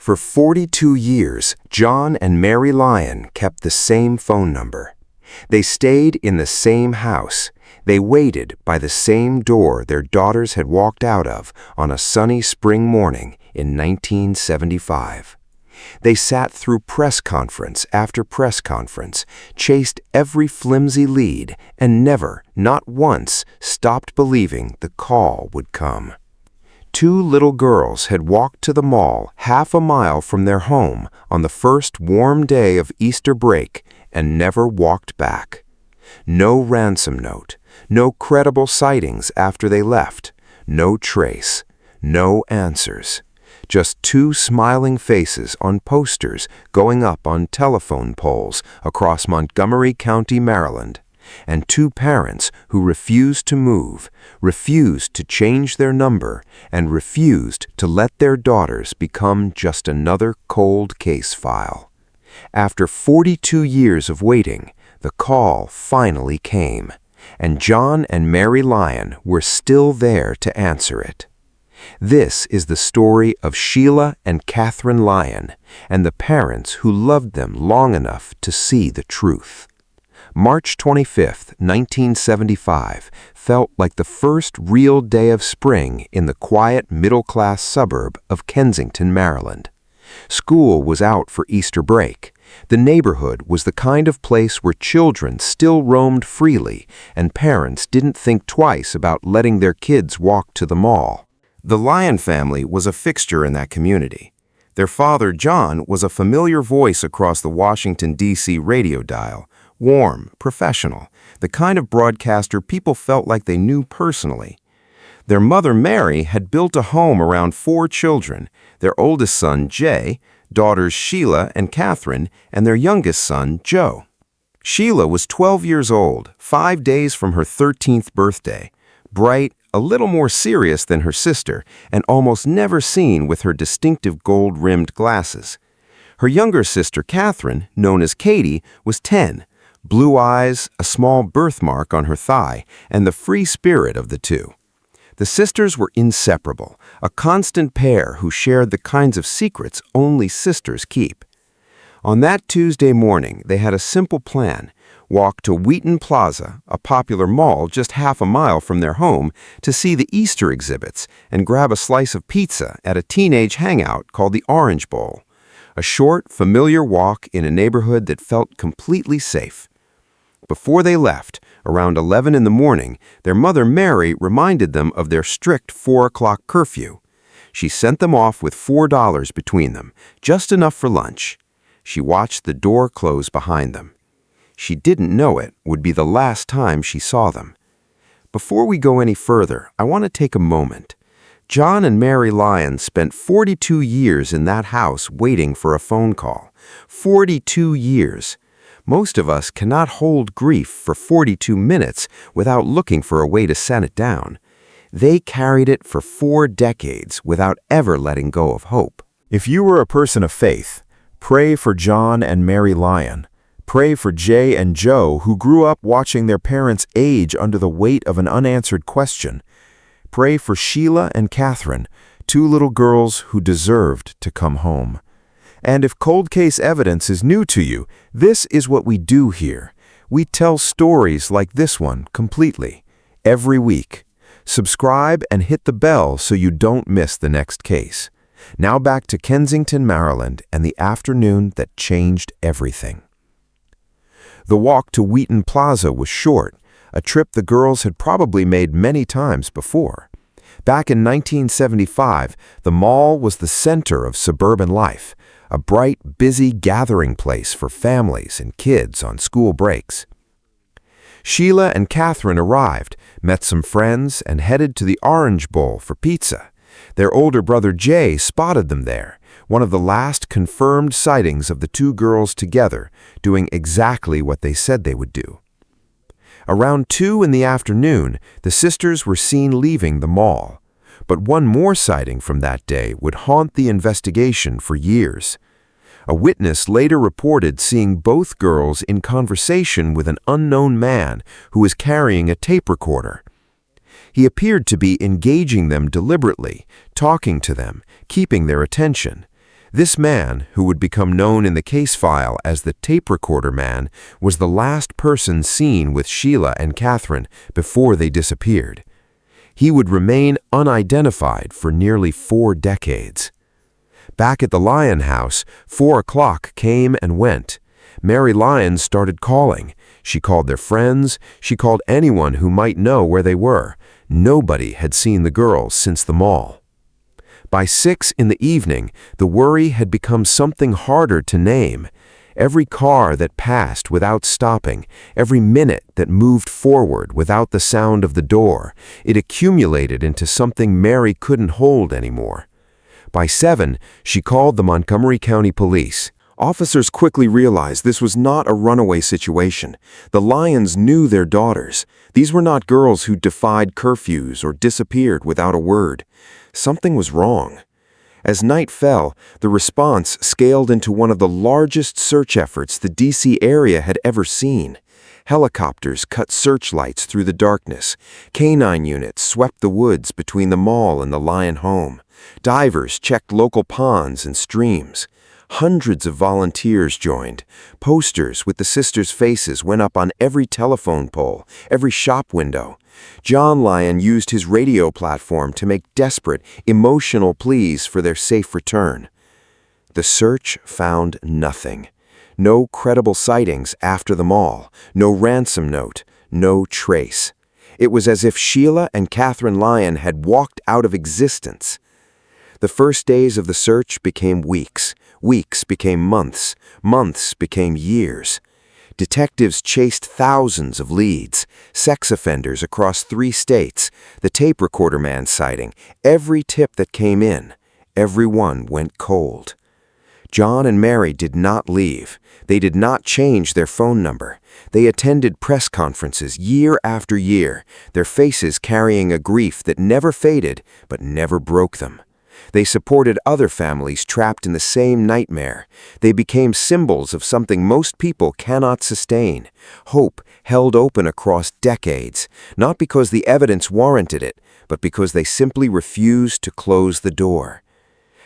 For 42 years, John and Mary Lyon kept the same phone number. They stayed in the same house. They waited by the same door their daughters had walked out of on a sunny spring morning in 1975. They sat through press conference after press conference, chased every flimsy lead, and never, not once, stopped believing the call would come. Two little girls had walked to the mall half a mile from their home on the first warm day of Easter break and never walked back. No ransom note, no credible sightings after they left, no trace, no answers. Just two smiling faces on posters going up on telephone poles across Montgomery County, Maryland, and two parents who refused to move, refused to change their number, and refused to let their daughters become just another cold case file. After 42 years of waiting, the call finally came, and John and Mary Lyon were still there to answer it. This is the story of Sheila and Katherine Lyon and the parents who loved them long enough to see the truth. March 25, 1975, felt like the first real day of spring in the quiet middle-class suburb of Kensington, Maryland. School was out for Easter break. The neighborhood was the kind of place where children still roamed freely, and parents didn't think twice about letting their kids walk to the mall. The Lyon family was a fixture in that community. Their father, John, was a familiar voice across the Washington, D.C. radio dial. Warm, professional, the kind of broadcaster people felt like they knew personally. Their mother, Mary, had built a home around 4 children, their oldest son, Jay, daughters Sheila and Katherine, and their youngest son, Joe. Sheila was 12 years old, 5 days from her 13th birthday, bright, a little more serious than her sister, and almost never seen with her distinctive gold-rimmed glasses. Her younger sister, Katherine, known as Katie, was 10, blue eyes, a small birthmark on her thigh, and the free spirit of the two. The sisters were inseparable, a constant pair who shared the kinds of secrets only sisters keep. On that Tuesday morning, they had a simple plan: walk to Wheaton Plaza, a popular mall just half a mile from their home, to see the Easter exhibits and grab a slice of pizza at a teenage hangout called the Orange Bowl. A short, familiar walk in a neighborhood that felt completely safe. Before they left, around 11 in the morning, their mother Mary reminded them of their strict 4 o'clock curfew. She sent them off with $4 between them, just enough for lunch. She watched the door close behind them. She didn't know it would be the last time she saw them. Before we go any further, I want to take a moment. John and Mary Lyon spent 42 years in that house waiting for a phone call. 42 years. Most of us cannot hold grief for 42 minutes without looking for a way to set it down. They carried it for 4 decades without ever letting go of hope. If you were a person of faith, pray for John and Mary Lyon. Pray for Jay and Joe, who grew up watching their parents age under the weight of an unanswered question. Pray for Sheila and Katherine, 2 little girls who deserved to come home. And if cold case evidence is new to you, this is what we do here. We tell stories like this one completely, every week. Subscribe and hit the bell so you don't miss the next case. Now back to Kensington, Maryland, and the afternoon that changed everything. The walk to Wheaton Plaza was short, a trip the girls had probably made many times before. Back in 1975, the mall was the center of suburban life, a bright, busy gathering place for families and kids on school breaks. Sheila and Katherine arrived, met some friends, and headed to the Orange Bowl for pizza. Their older brother Jay spotted them there, one of the last confirmed sightings of the 2 girls together, doing exactly what they said they would do. Around 2 in the afternoon, the sisters were seen leaving the mall. But one more sighting from that day would haunt the investigation for years. A witness later reported seeing both girls in conversation with an unknown man who was carrying a tape recorder. He appeared to be engaging them deliberately, talking to them, keeping their attention. This man, who would become known in the case file as the tape recorder man, was the last person seen with Sheila and Katherine before they disappeared. He would remain unidentified for nearly 4 decades. Back at the Lyon house, 4 o'clock came and went. Mary Lyon started calling. She called their friends. She called anyone who might know where they were. Nobody had seen the girls since the mall. By 6 in the evening, the worry had become something harder to name. Every car that passed without stopping, every minute that moved forward without the sound of the door, it accumulated into something Mary couldn't hold anymore. By 7, she called the Montgomery County Police. Officers quickly realized this was not a runaway situation. The Lyons knew their daughters. These were not girls who defied curfews or disappeared without a word. Something was wrong. As night fell, the response scaled into one of the largest search efforts the D.C. area had ever seen. Helicopters cut searchlights through the darkness. Canine units swept the woods between the mall and the Lyon home. Divers checked local ponds and streams. Hundreds of volunteers joined. Posters with the sisters' faces went up on every telephone pole, every shop window. John Lyon used his radio platform to make desperate, emotional pleas for their safe return. The search found nothing. No credible sightings after the mall, no ransom note, no trace. It was as if Sheila and Katherine Lyon had walked out of existence. The first days of the search became weeks. Weeks became months. Months became years. Detectives chased thousands of leads, sex offenders across 3 states, the tape recorder man sighting, every tip that came in. Every one went cold. John and Mary did not leave. They did not change their phone number. They attended press conferences year after year, their faces carrying a grief that never faded but never broke them. They supported other families trapped in the same nightmare. They became symbols of something most people cannot sustain, hope held open across decades, not because the evidence warranted it, but because they simply refused to close the door.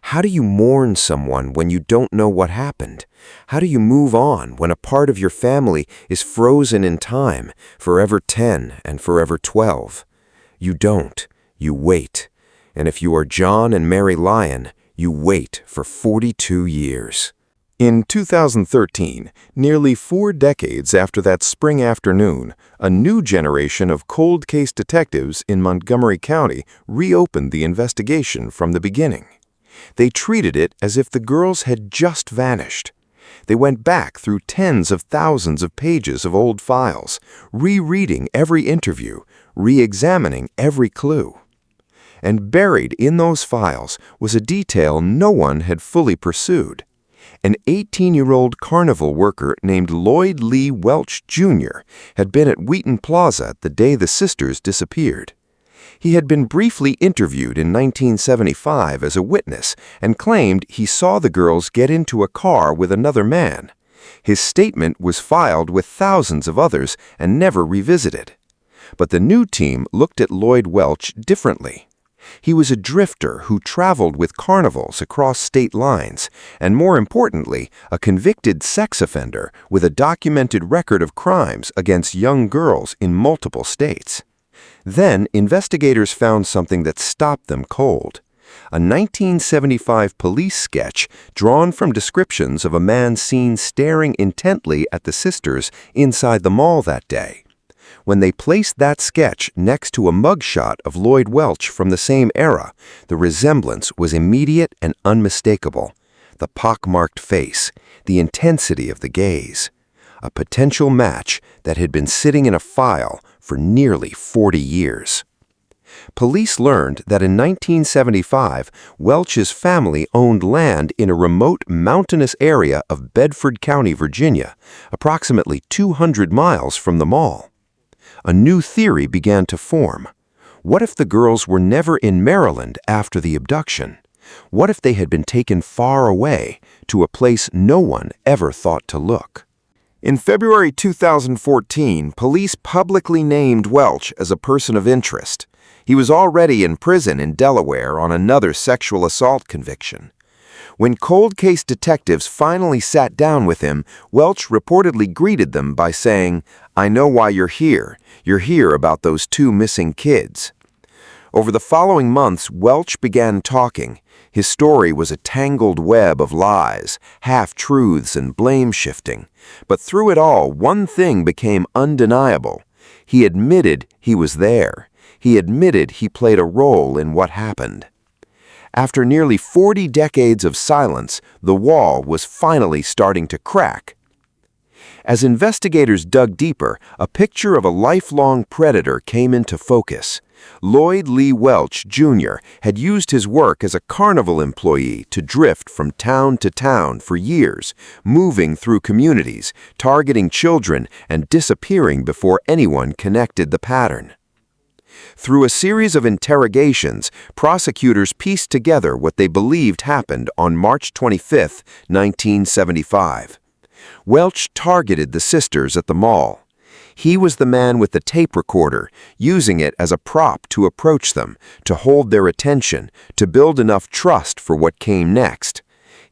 How do you mourn someone when you don't know what happened? How do you move on when a part of your family is frozen in time, forever 10 and forever 12? You don't. You wait. And if you are John and Mary Lyon, you wait for 42 years. In 2013, nearly 4 decades after that spring afternoon, a new generation of cold case detectives in Montgomery County reopened the investigation from the beginning. They treated it as if the girls had just vanished. They went back through tens of thousands of pages of old files, rereading every interview, re-examining every clue. And buried in those files was a detail no one had fully pursued. An 18-year-old carnival worker named Lloyd Lee Welch Jr. had been at Wheaton Plaza the day the sisters disappeared. He had been briefly interviewed in 1975 as a witness and claimed he saw the girls get into a car with another man. His statement was filed with thousands of others and never revisited. But the new team looked at Lloyd Welch differently. He was a drifter who traveled with carnivals across state lines, and more importantly, a convicted sex offender with a documented record of crimes against young girls in multiple states. Then, investigators found something that stopped them cold. A 1975 police sketch drawn from descriptions of a man seen staring intently at the sisters inside the mall that day. When they placed that sketch next to a mugshot of Lloyd Welch from the same era, the resemblance was immediate and unmistakable. The pockmarked face, the intensity of the gaze. A potential match that had been sitting in a file for nearly 40 years. Police learned that in 1975, Welch's family owned land in a remote mountainous area of Bedford County, Virginia, approximately 200 miles from the mall. A new theory began to form. What if the girls were never in Maryland after the abduction? What if they had been taken far away to a place no one ever thought to look? In February 2014, police publicly named Welch as a person of interest. He was already in prison in Delaware on another sexual assault conviction. When cold case detectives finally sat down with him, Welch reportedly greeted them by saying, "I know why you're here. You're here about those 2 missing kids." Over the following months, Welch began talking. His story was a tangled web of lies, half-truths, and blame-shifting. But through it all, one thing became undeniable. He admitted he was there. He admitted he played a role in what happened. After nearly 40 decades of silence, the wall was finally starting to crack. As investigators dug deeper, a picture of a lifelong predator came into focus. Lloyd Lee Welch Jr. had used his work as a carnival employee to drift from town to town for years, moving through communities, targeting children, and disappearing before anyone connected the pattern. Through a series of interrogations, prosecutors pieced together what they believed happened on March 25, 1975. Welch targeted the sisters at the mall. He was the man with the tape recorder, using it as a prop to approach them, to hold their attention, to build enough trust for what came next.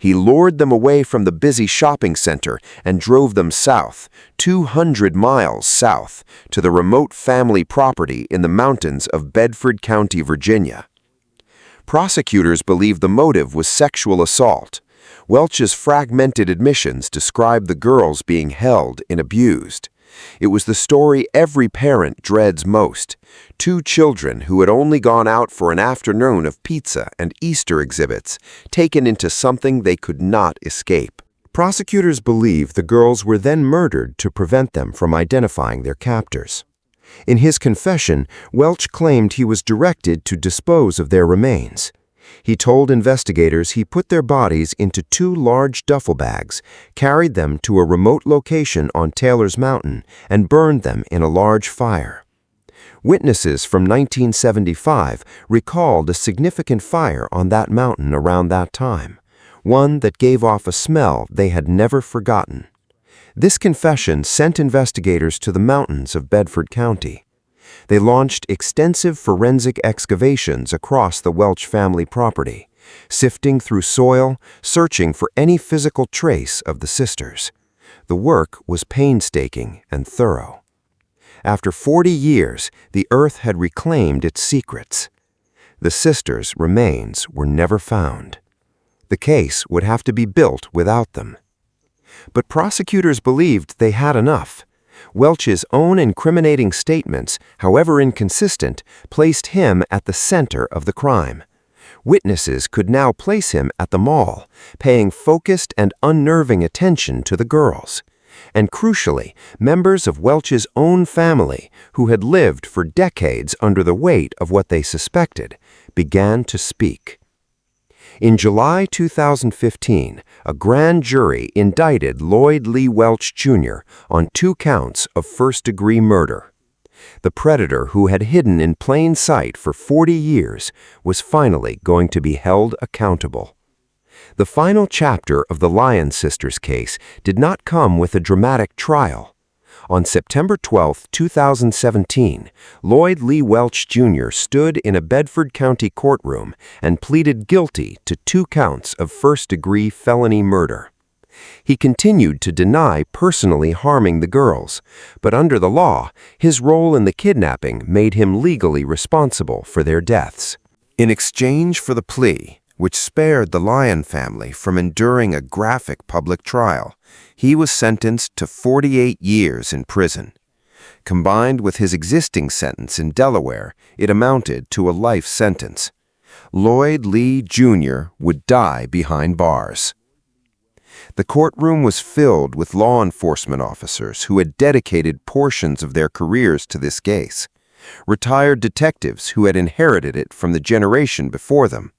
He lured them away from the busy shopping center and drove them south, 200 miles south, to the remote family property in the mountains of Bedford County, Virginia. Prosecutors believed the motive was sexual assault. Welch's fragmented admissions described the girls being held and abused. It was the story every parent dreads most. 2 children who had only gone out for an afternoon of pizza and Easter exhibits, taken into something they could not escape. Prosecutors believe the girls were then murdered to prevent them from identifying their captors. In his confession, Welch claimed he was directed to dispose of their remains. He told investigators he put their bodies into 2 large duffel bags, carried them to a remote location on Taylor's Mountain, and burned them in a large fire. Witnesses from 1975 recalled a significant fire on that mountain around that time, one that gave off a smell they had never forgotten. This confession sent investigators to the mountains of Bedford County. They launched extensive forensic excavations across the Welch family property, sifting through soil, searching for any physical trace of the sisters. The work was painstaking and thorough. After 40 years, the earth had reclaimed its secrets. The sisters' remains were never found. The case would have to be built without them. But prosecutors believed they had enough. Welch's own incriminating statements, however inconsistent, placed him at the center of the crime. Witnesses could now place him at the mall, paying focused and unnerving attention to the girls. And crucially, members of Welch's own family, who had lived for decades under the weight of what they suspected, began to speak. In July 2015, a grand jury indicted Lloyd Lee Welch Jr. on 2 counts of first-degree murder. The predator who had hidden in plain sight for 40 years was finally going to be held accountable. The final chapter of the Lyon Sisters case did not come with a dramatic trial. On September 12, 2017, Lloyd Lee Welch Jr. stood in a Bedford County courtroom and pleaded guilty to 2 counts of first-degree felony murder. He continued to deny personally harming the girls, but under the law, his role in the kidnapping made him legally responsible for their deaths. In exchange for the plea, which spared the Lyon family from enduring a graphic public trial, he was sentenced to 48 years in prison. Combined with his existing sentence in Delaware, it amounted to a life sentence. Lloyd Lee Jr. would die behind bars. The courtroom was filled with law enforcement officers who had dedicated portions of their careers to this case, retired detectives who had inherited it from the generation before them,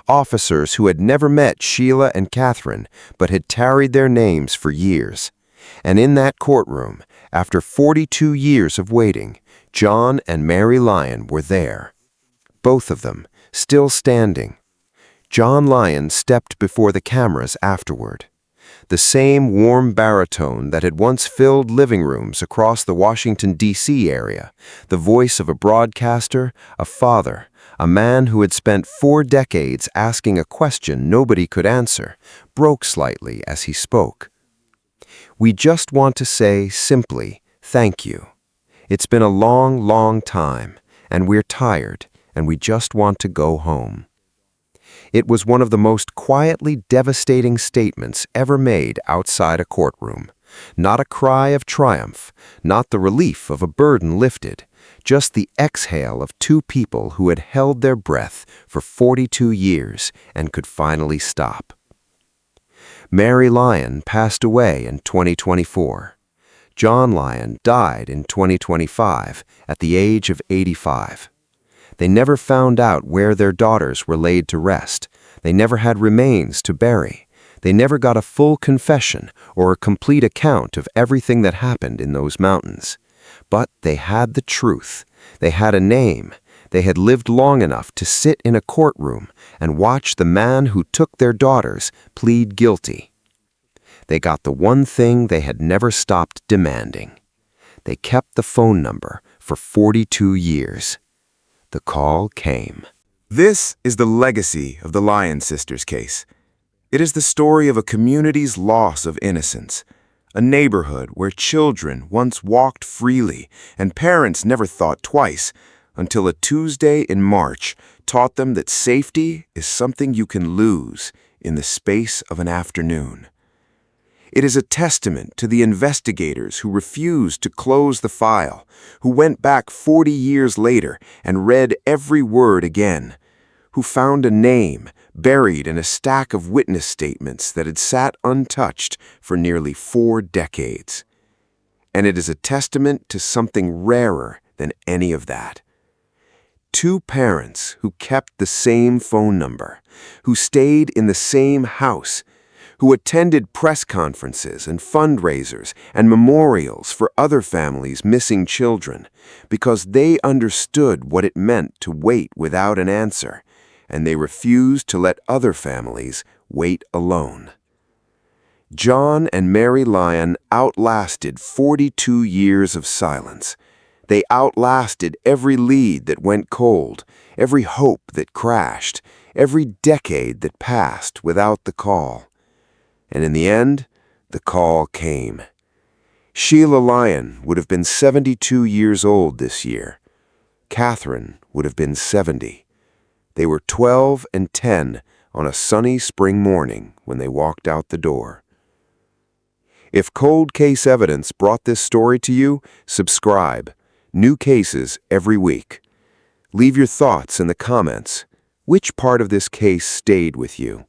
officers who had never met Sheila and Katherine but had tarried their names for years. And in that courtroom, after 42 years of waiting, John and Mary Lyon were there. Both of them, still standing. John Lyon stepped before the cameras afterward. The same warm baritone that had once filled living rooms across the Washington, D.C. area, the voice of a broadcaster, a father, A man who had spent 4 decades asking a question nobody could answer broke slightly as he spoke. "We just want to say simply, thank you. It's been a long, long time, and we're tired, and we just want to go home." It was one of the most quietly devastating statements ever made outside a courtroom. Not a cry of triumph, not the relief of a burden lifted, just the exhale of 2 people who had held their breath for 42 years and could finally stop. Mary Lyon passed away in 2024. John Lyon died in 2025 at the age of 85. They never found out where their daughters were laid to rest. They never had remains to bury. They never got a full confession or a complete account of everything that happened in those mountains. But they had the truth. They had a name. They had lived long enough to sit in a courtroom and watch the man who took their daughters plead guilty. They got the one thing they had never stopped demanding. They kept the phone number for 42 years. The call came. This is the legacy of the Lyon Sisters case. It is the story of a community's loss of innocence, a neighborhood where children once walked freely and parents never thought twice until a Tuesday in March taught them that safety is something you can lose in the space of an afternoon. It is a testament to the investigators who refused to close the file, who went back 40 years later and read every word again, who found a name buried in a stack of witness statements that had sat untouched for nearly 4 decades. And it is a testament to something rarer than any of that. 2 parents who kept the same phone number, who stayed in the same house, who attended press conferences and fundraisers and memorials for other families missing children because they understood what it meant to wait without an answer, and they refused to let other families wait alone. John and Mary Lyon outlasted 42 years of silence. They outlasted every lead that went cold, every hope that crashed, every decade that passed without the call. And in the end, the call came. Sheila Lyon would have been 72 years old this year. Katherine would have been 70. They were 12 and 10 on a sunny spring morning when they walked out the door. If Cold Case Evidence brought this story to you, subscribe. New cases every week. Leave your thoughts in the comments. Which part of this case stayed with you?